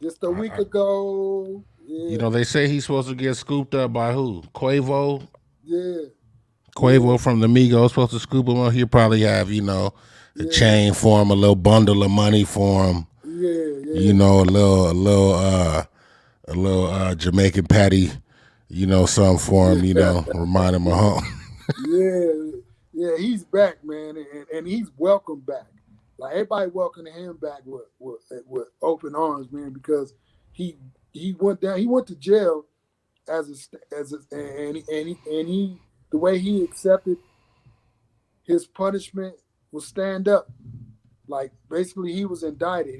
Just a week ago. Yeah. They say he's supposed to get scooped up by who? Quavo? Yeah. Quavo from the Migos supposed to scoop him up. He'll probably have, a chain for him, a little bundle of money for him. Yeah. A little a little Jamaican patty, something for him, remind him of home. Yeah, yeah, he's back, man, and he's welcome back. Like everybody welcoming him back with open arms, man, because he he went to jail as a and he the way he accepted his punishment was stand up. Like basically, he was indicted.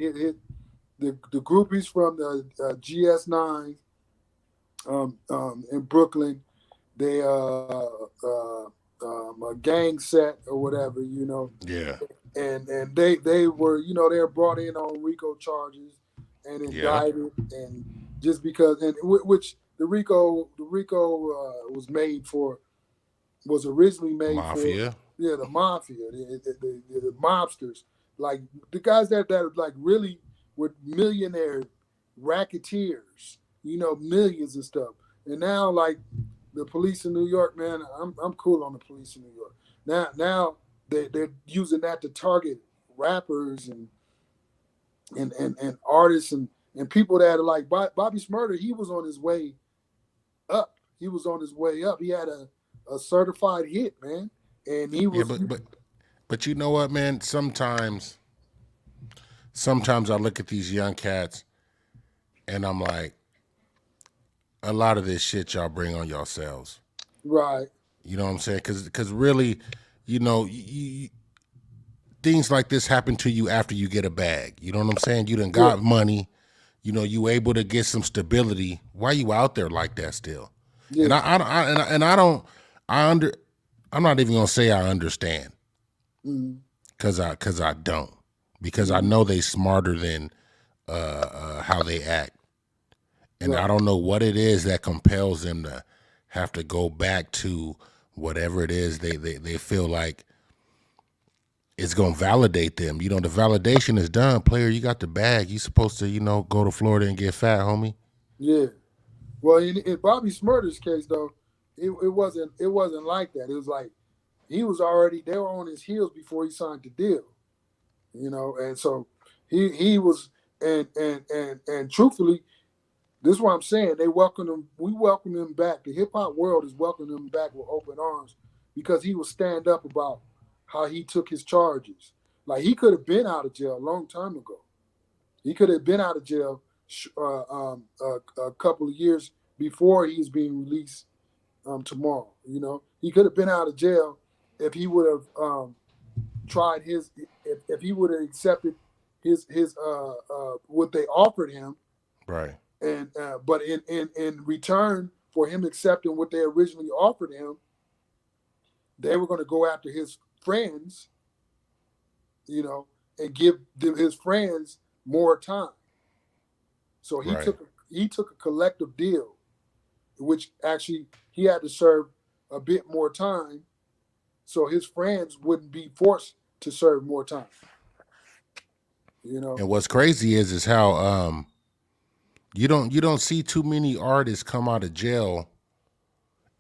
The groupies from the GS9 in Brooklyn, they a gang set or whatever, Yeah, and they were they were brought in on RICO charges and yeah, indicted, and just because which the RICO was originally made for, mafia. yeah, the mafia, the mobsters, like the guys that are like really were millionaire racketeers, millions and stuff. And now like the police in New York, man, I'm cool on the police in New York. Now they're using that to target rappers and artists and people that are like Bobby SCHMURDA. He was on his way up. He was on his way up. He had a certified hit, man, and he Yeah, was. but you know what, man? Sometimes I look at these young cats and I'm like, a lot of this shit y'all bring on yourselves. Right. You know what I'm saying? Because really, things like this happen to you after you get a bag. You know what I'm saying? You done Yeah. got money. You able to get some stability. Why you out there like that still? Yeah. And I don't. I under. I'm not even gonna say I understand Mm-hmm. because I don't, because I Mm-hmm. know they smarter than how they act, and I Right. don't know what it is that compels them to have to go back to whatever it is they feel like it's gonna validate them. The validation is done. Player, you got the bag. You supposed to, go to Florida and get fat, homie. Yeah. Well, in Bobby Smurder's case, though, it wasn't like that. It was like they were on his heels before he signed the deal, and so he was, and truthfully, this is what I'm saying. They welcomed him. We welcomed him back. The hip hop world is welcoming him back with open arms because he was stand up about how he took his charges. Like he could have been out of jail a long time ago. He could have been out of jail a couple of years before he's being released tomorrow. He could have been out of jail if he would have tried if he would have accepted his what they offered him, Right, and but in return for him accepting what they originally offered him, they were going to go after his friends, and give his friends more time. So he right. took a collective deal, which actually he had to serve a bit more time, so his friends wouldn't be forced to serve more time. You know, And what's crazy is how you don't see too many artists come out of jail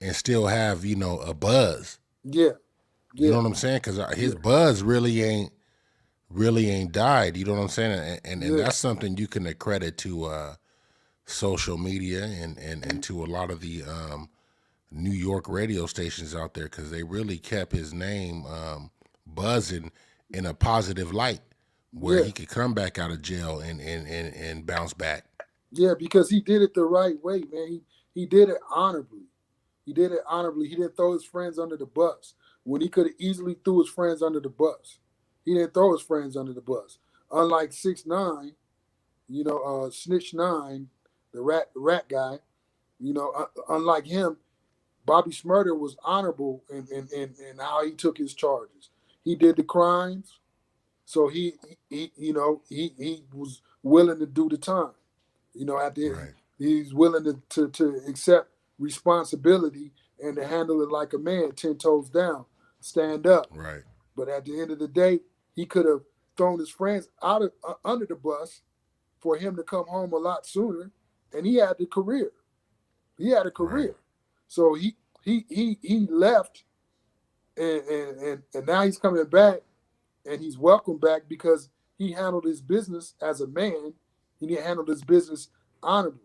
and still have a buzz. yeah, You yeah, know what I'm saying? Because his yeah, buzz really ain't died. You know what I'm saying? And yeah, that's something you can accredit to social media and to a lot of the New York radio stations out there, because they really kept his name buzzing in a positive light, where yeah, he could come back out of jail and bounce back. yeah. Because he did it the right way, man. He did it honorably. He did it honorably. He didn't throw his friends under the bus when he could have easily threw his friends under the bus. He didn't throw his friends under the bus. Unlike 6ix9ine, Snitch Nine, the rat guy. Unlike him, Bobby SCHMURDA was honorable in how he took his charges. He did the crimes, so he was willing to do the time. After Right, he's willing to accept responsibility and to handle it like a man, 10 toes down, stand up. right, But at the end of the day, he could have thrown his friends out of under the bus for him to come home a lot sooner, and he had the career. He had a right, career, so he left, and now he's coming back, and he's welcome back because he handled his business as a man, and he handled his business honorably.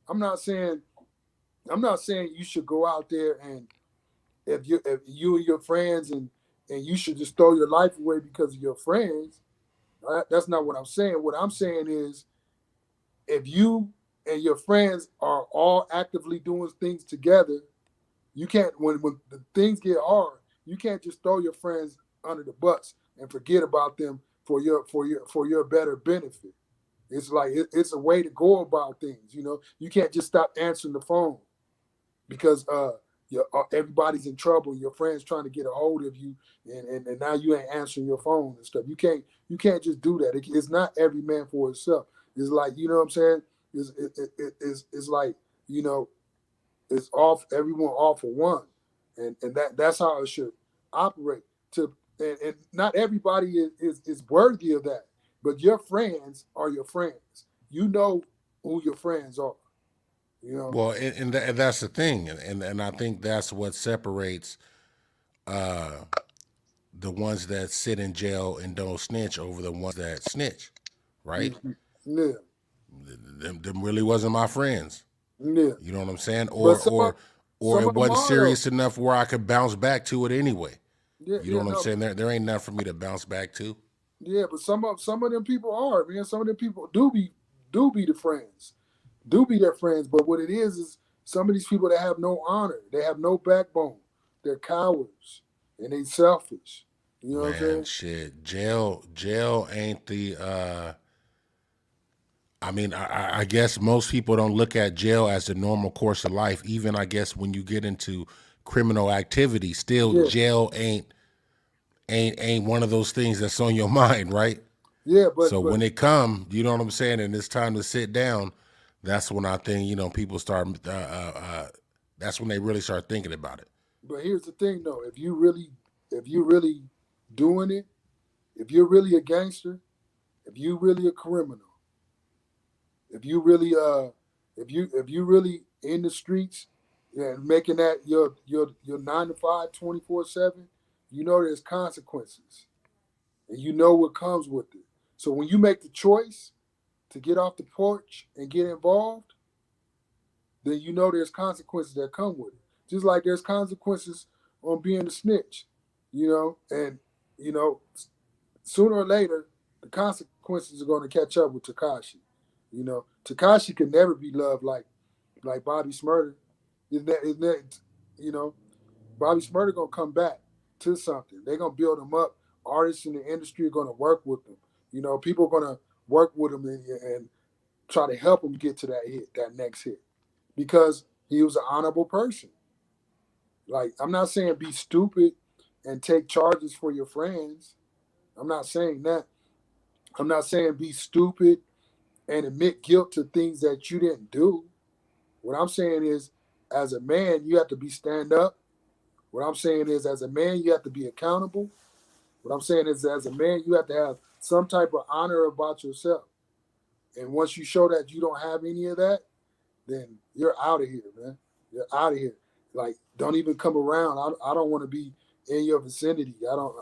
I'm not saying I'm not saying you should go out there and if you and your friends and you should just throw your life away because of your friends. That's not what I'm saying. What I'm saying is if you and your friends are all actively doing things together, you can't when the things get hard, you can't just throw your friends under the bus and forget about them for your better benefit. It's like it's a way to go about things. You can't just stop answering the phone because everybody's in trouble. Your friends trying to get a hold of you, and now you ain't answering your phone and stuff. You can't just do that. It's not every man for himself. It's like you know what I'm saying. It's like you know it's all for one, and that's how it should operate. To and not everybody is worthy of that, but your friends are your friends. You know who your friends are. You know. Well, and that's the thing, and I think that's what separates the ones that sit in jail and don't snitch over the ones that snitch, right? Mhm. Yeah, Them really wasn't my friends. yeah. You know what I'm saying? But Or some it of them wasn't are though. serious enough where I could bounce back to it anyway. Yeah, You know yeah, what I'm no, saying? There ain't nothing for me to bounce back to. yeah. But some of them people are, man. Some of them people do be the friends, do be their friends. But what it is some of these people that have no honor, they have no backbone. They're cowards and they selfish. You know what I'm Man, saying? shit. Jail ain't the I mean, I guess most people don't look at jail as the normal course of life. Even I guess when you get into criminal activity, still Yeah, jail ain't one of those things that's on your mind, right? yeah. So But when it come, you know what I'm saying, and it's time to sit down, that's when I think people start. That's when they really start thinking about it. but here's the thing though. If you really doing it, if you're really a gangster, if you really a criminal, if you really if you really in the streets and making that your 9 to 5 24/7, you know there's consequences and you know what comes with it. So when you make the choice to get off the porch and get involved, then you know there's consequences that come with it. Just like there's consequences on being a snitch, and you know sooner or later, the consequences are going to catch up with Takashi. Takashi can never be loved like Bobby Smurder. Isn't that you know Bobby Smurder gonna come back to something. They're gonna build him up. Artists in the industry are gonna work with him. People are gonna work with him and try to help him get to that hit, that next hit, because he was an honorable person. Like I'm not saying be stupid and take charges for your friends. I'm not saying that. I'm not saying be stupid and admit guilt to things that you didn't do. What I'm saying is, as a man, you have to be stand up. What I'm saying is, as a man, you have to be accountable. What I'm saying is, as a man, you have to have some type of honor about yourself. And once you show that you don't have any of that, then you're out of here, man. You're out of here. Like, don't even come around. I don't want to be in your vicinity. I don't,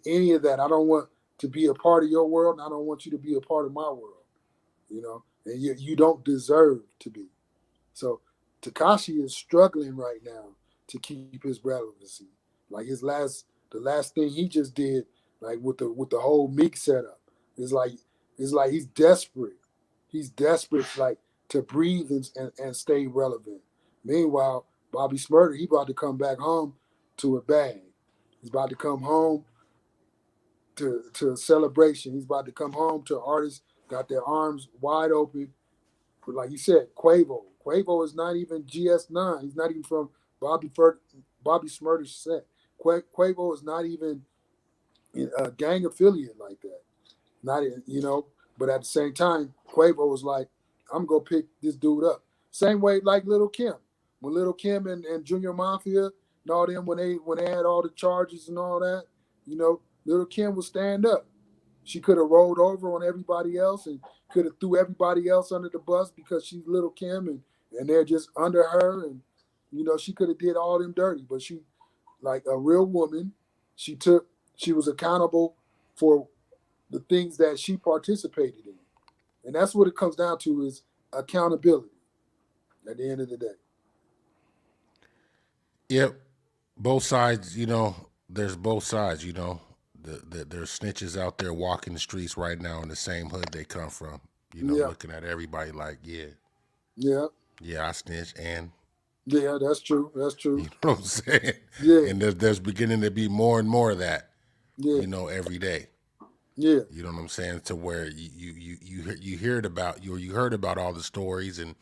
any of that. I don't want to be a part of your world, and I don't want you to be a part of my world. And you don't deserve to be. So Takashi is struggling right now to keep his relevancy. Like the last thing he just did, like with the whole Meek setup, is like he's desperate. He's desperate, like to breathe and stay relevant. Meanwhile, Bobby Smurder, he about to come back home to a bag. He's about to come home to a celebration. He's about to come home to artists got their arms wide open. But like you said, Quavo. Quavo is not even GS9. He's not even from Bobby Smurder's set. Quavo is not even a gang affiliate like that. Not but at the same time, Quavo was like, I'm gonna pick this dude up. Same way like Little Kim. When Little Kim and Junior Mafia and all them when they had all the charges and all that, Little Kim would stand up. She could have rolled over on everybody else and could have threw everybody else under the bus because she's Little Kim and they're just under her and she could have did all them dirty, but she like a real woman, she was accountable for the things that she participated in. And that's what it comes down to is accountability. At the end of the day, Yep. Both sides, there's both sides, there's snitches out there walking the streets right now in the same hood they come from, yeah, looking at everybody like, yeah, yeah, yeah, I snitch, and yeah. That's true. That's you true. know what I'm saying? Yeah, And there's beginning to be more and more of that, yeah, every day. yeah, You know what I'm saying? To where you heard about you heard about all the stories and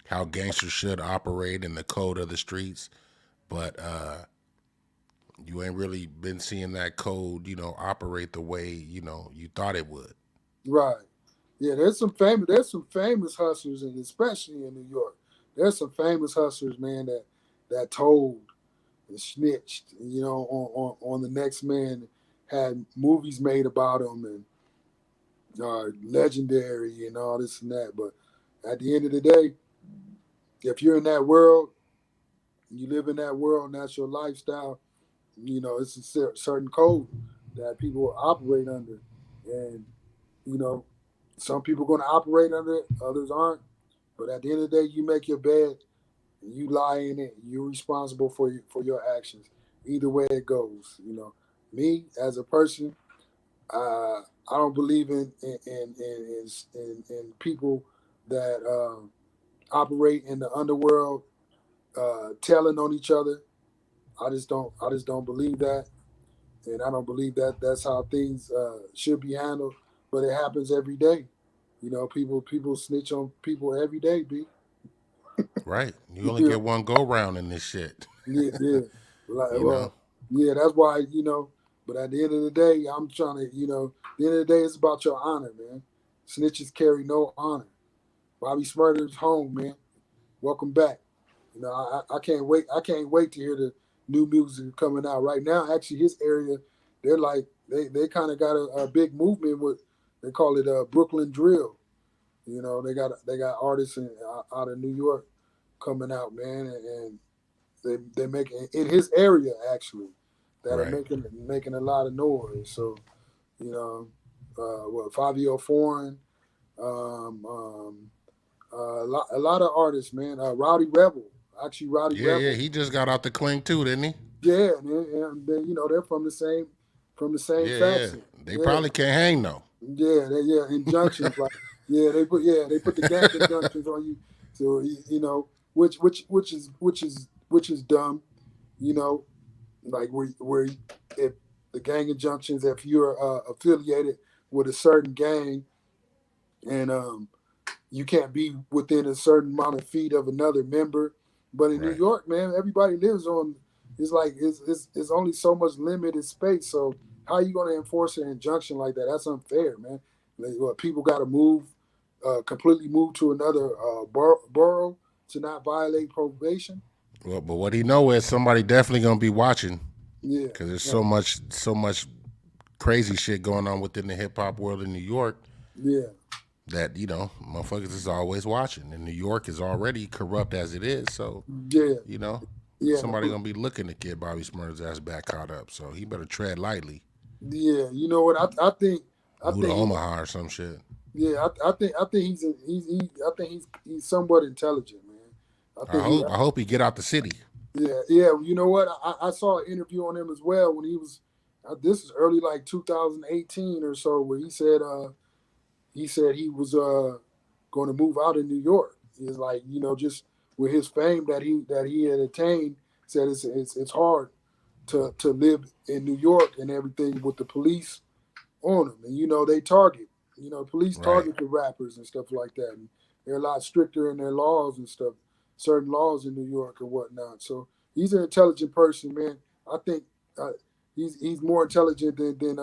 how gangsters should operate and the code of the streets, but you ain't really been seeing that code, operate the way you thought it would. right. Yeah, there's some famous hustlers, and especially in New York, there's some famous hustlers, man, that told and snitched, on the next man, had movies made about them, and legendary and all this and that. But at the end of the day, if you're in that world, you live in that world, and that's your lifestyle, it's a certain code that people operate under, and you know, some people are going to operate under it, others aren't. But at the end of the day, you make your bed, and you lie in it. You're responsible for your actions. Either way it goes, Me as a person, I don't believe in people that operate in the underworld, telling on each other. I just don't believe that, and I don't believe that that's how things should be handled. But it happens every day. People snitch on people every day. B. Right. You only Yeah, get one go round in this shit. yeah, yeah. Like, you know? well, yeah. That's why. But at the end of the day, I'm trying to. At the end of the day, it's about your honor, man. Snitches carry no honor. Bobby Smurder's home, man. Welcome back. I can't wait. I can't wait to hear the new music coming out right now. Actually, his area, they're like they kind of got a big movement with, they call it Brooklyn drill. They got artists out of New York coming out, man, and they making in his area actually that are Right. making a lot of noise. So you know, Fabio Foreign, um, um, a lot of artists, man. Rowdy Rebel, actually Rowdy Yeah, yeah. Rebel. He just got out the clink too, didn't he? Yeah, and they're from the same Yeah, yeah. faction. They Yeah, probably can't hang though. yeah, injunctions like they put the gang injunctions on you, so which is dumb, you know, like where if the gang injunctions, if you're affiliated with a certain gang, and you can't be within a certain amount of feet of another member. But in New Right. York, man, everybody lives on. It's like it's only so much limited space. So how are you going to enforce an injunction like that? That's unfair, man. Like, what, people got to completely move to another borough to not violate probation. Well, but what he know is somebody definitely gonna be watching Yeah, because there's yeah, so much crazy shit going on within the hip hop world in New York yeah, that motherfuckers is always watching. And New York is already corrupt as it is, so yeah, you know yeah. somebody gonna be looking to get Bobby Smurder's ass back caught up. So he better tread lightly. Yeah. You know what? I think I Move to think he Omaha or some shit. Yeah, I think I think he's somewhat intelligent, man. I I think he hope I hope he get out the city. Yeah, yeah. You know what? I saw an interview on him as well when he was. This is early, like 2018 or so, where he said he was going to move out of New York. He's like, just with his fame that he had attained, said it's hard to live in New York and everything with the police on them. And they target. Police Right. target the rappers and stuff like that. And they're a lot stricter in their laws and stuff, certain laws in New York and whatnot. So he's an intelligent person, man. I think uh, he's more intelligent than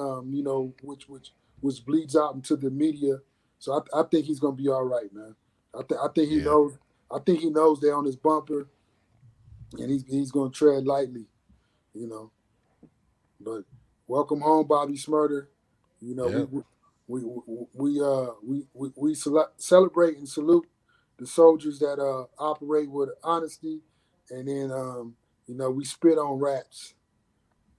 which bleeds out into the media. So I think he's gonna be all right, man. I think he Yeah. knows. I think he knows they're on his bumper, and he's gonna tread lightly, you know. But welcome home, Bobby Smurder. You know, we Yep. celebrate and salute the soldiers that operate with honesty, and then we spit on raps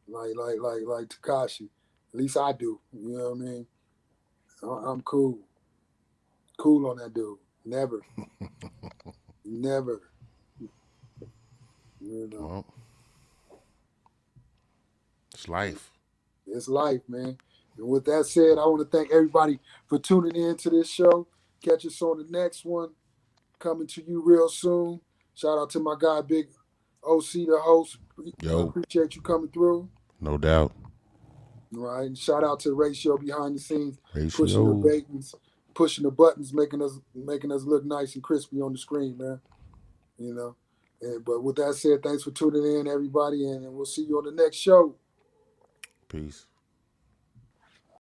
like Takashi. At least I do. You know what I mean? I'm cool on that dude. Never. Never. You know, Well, it's life. it's life, man. And with that said, I want to thank everybody for tuning in to this show. Catch us on the next one. Coming to you real soon. Shout out to my guy, Big OC, the host. Yo, Appreciate you coming through. no doubt. All right. And shout out to Ratio behind the scenes, pushing the Ratio. buttons, pushing the buttons, making us look nice and crispy on the screen, man. You know. But with that said, thanks for tuning in, everybody, and we'll see you on the next show. Peace.